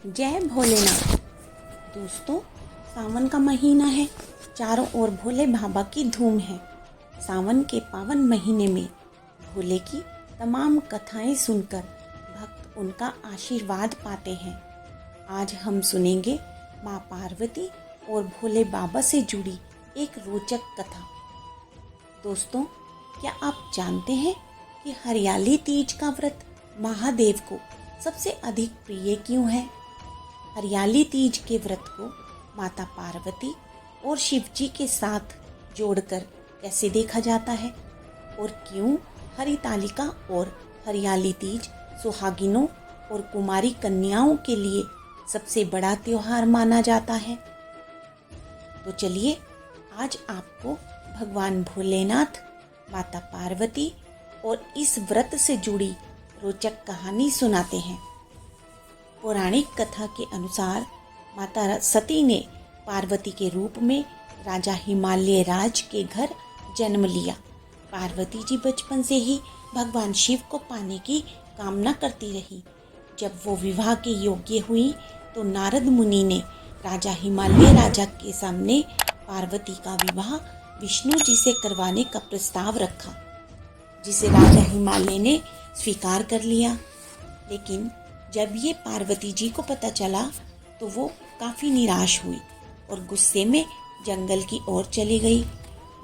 जय भोलेनाथ। दोस्तों, सावन का महीना है। चारों ओर भोले बाबा की धूम है। सावन के पावन महीने में भोले की तमाम कथाएं सुनकर भक्त उनका आशीर्वाद पाते हैं। आज हम सुनेंगे माँ पार्वती और भोले बाबा से जुड़ी एक रोचक कथा। दोस्तों, क्या आप जानते हैं कि हरियाली तीज का व्रत महादेव को सबसे अधिक प्रिय क्यों है? हरियाली तीज के व्रत को माता पार्वती और शिव जी के साथ जोड़कर कैसे देखा जाता है और क्यों हरितालिका और हरियाली तीज सुहागिनों और कुमारी कन्याओं के लिए सबसे बड़ा त्योहार माना जाता है? तो चलिए आज आपको भगवान भोलेनाथ, माता पार्वती और इस व्रत से जुड़ी रोचक कहानी सुनाते हैं। पौराणिक कथा के अनुसार माता सती ने पार्वती के रूप में राजा हिमालय राज के घर जन्म लिया। पार्वती जी बचपन से ही भगवान शिव को पाने की कामना करती रही। जब वो विवाह के योग्य हुई तो नारद मुनि ने राजा हिमालय राजा के सामने पार्वती का विवाह विष्णु जी से करवाने का प्रस्ताव रखा, जिसे राजा हिमालय ने स्वीकार कर लिया। लेकिन जब ये पार्वती जी को पता चला तो वो काफ़ी निराश हुई और गुस्से में जंगल की ओर चली गई।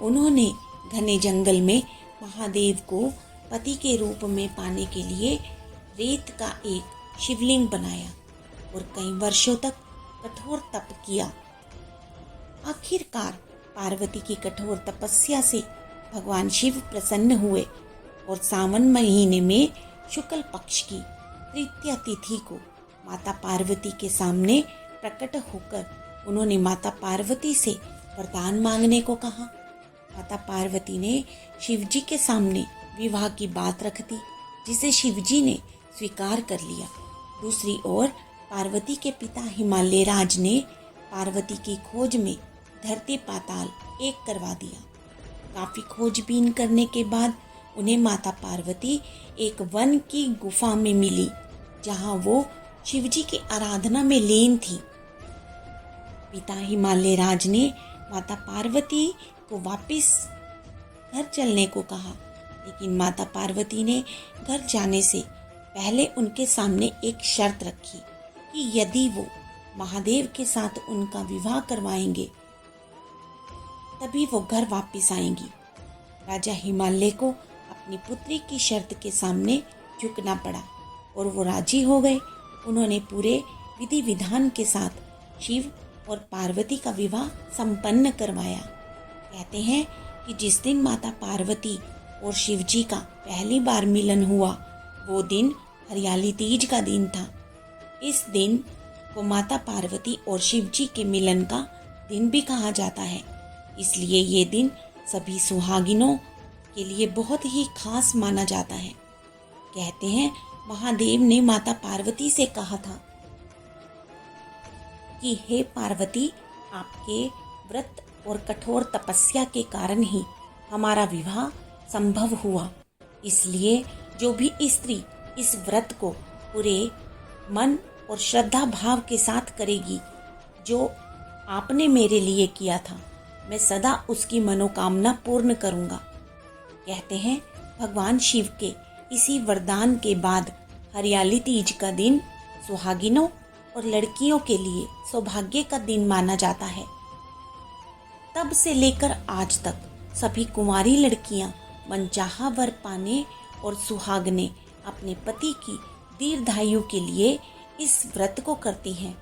उन्होंने घने जंगल में महादेव को पति के रूप में पाने के लिए रेत का एक शिवलिंग बनाया और कई वर्षों तक कठोर तप किया। आखिरकार पार्वती की कठोर तपस्या से भगवान शिव प्रसन्न हुए और सावन महीने में शुक्ल पक्ष की तृतीया तिथि को माता पार्वती के सामने प्रकट होकर उन्होंने माता पार्वती से वरदान मांगने को कहा। माता पार्वती ने शिव जी के सामने विवाह की बात रख दी, जिसे शिव जी ने स्वीकार कर लिया। दूसरी ओर पार्वती के पिता हिमालय राज ने पार्वती की खोज में धरती पाताल एक करवा दिया। काफ़ी खोजबीन करने के बाद उन्हें माता पार्वती एक वन की गुफा में मिली, जहां वो शिवजी की आराधना में लीन थी। पिता हिमालय राज ने माता पार्वती को वापस घर चलने को कहा, लेकिन माता पार्वती ने घर जाने से पहले उनके सामने एक शर्त रखी कि यदि वो महादेव के साथ उनका विवाह करवाएंगे तभी वो घर वापस आएंगी। राजा हिमालय को अपनी पुत्री की शर्त के सामने झुकना पड़ा और वो राजी हो गए। उन्होंने पूरे विधि विधान के साथ शिव और पार्वती का विवाह संपन्न करवाया। कहते हैं कि जिस दिन माता पार्वती और शिव जी का पहली बार मिलन हुआ वो दिन हरियाली तीज का दिन था। इस दिन को माता पार्वती और शिव जी के मिलन का दिन भी कहा जाता है। इसलिए ये दिन सभी सुहागिनों के लिए बहुत ही खास माना जाता है। कहते हैं महादेव ने माता पार्वती से कहा था कि हे पार्वती, आपके व्रत और कठोर तपस्या के कारण ही हमारा विवाह संभव हुआ। इसलिए जो भी स्त्री इस व्रत को पूरे मन और श्रद्धा भाव के साथ करेगी, जो आपने मेरे लिए किया था, मैं सदा उसकी मनोकामना पूर्ण करूंगा। कहते हैं भगवान शिव के इसी वरदान के बाद हरियाली तीज का दिन सुहागिनों और लड़कियों के लिए सौभाग्य का दिन माना जाता है। तब से लेकर आज तक सभी कुंवारी लड़कियां मनचाहा वर पाने और सुहागने अपने पति की दीर्घायु के लिए इस व्रत को करती हैं।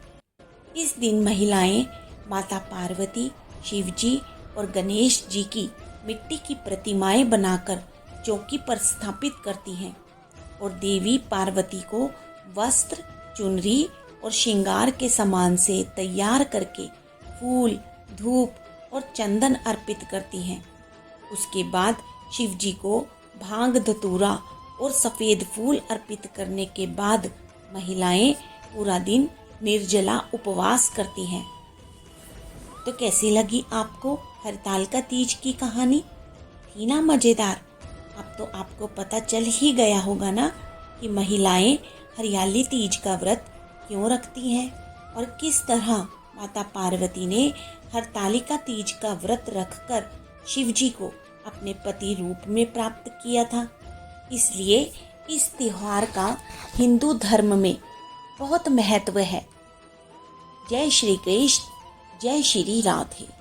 इस दिन महिलाएं माता पार्वती, शिव जी और गणेश जी की मिट्टी की प्रतिमाएं बनाकर चौकी पर स्थापित करती हैं और देवी पार्वती को वस्त्र, चुनरी और श्रृंगार के सामान से तैयार करके फूल, धूप और चंदन अर्पित करती हैं। उसके बाद शिव जी को भांग, धतूरा और सफ़ेद फूल अर्पित करने के बाद महिलाएं पूरा दिन निर्जला उपवास करती हैं। तो कैसी लगी आपको हरितालिका तीज की कहानी? थी ना मज़ेदार? अब तो आपको पता चल ही गया होगा ना कि महिलाएं हरियाली तीज का व्रत क्यों रखती हैं और किस तरह माता पार्वती ने हरतालिका तीज का व्रत रखकर शिवजी को अपने पति रूप में प्राप्त किया था। इसलिए इस त्योहार का हिंदू धर्म में बहुत महत्व है। जय श्री कृष्ण, जय श्री राधे।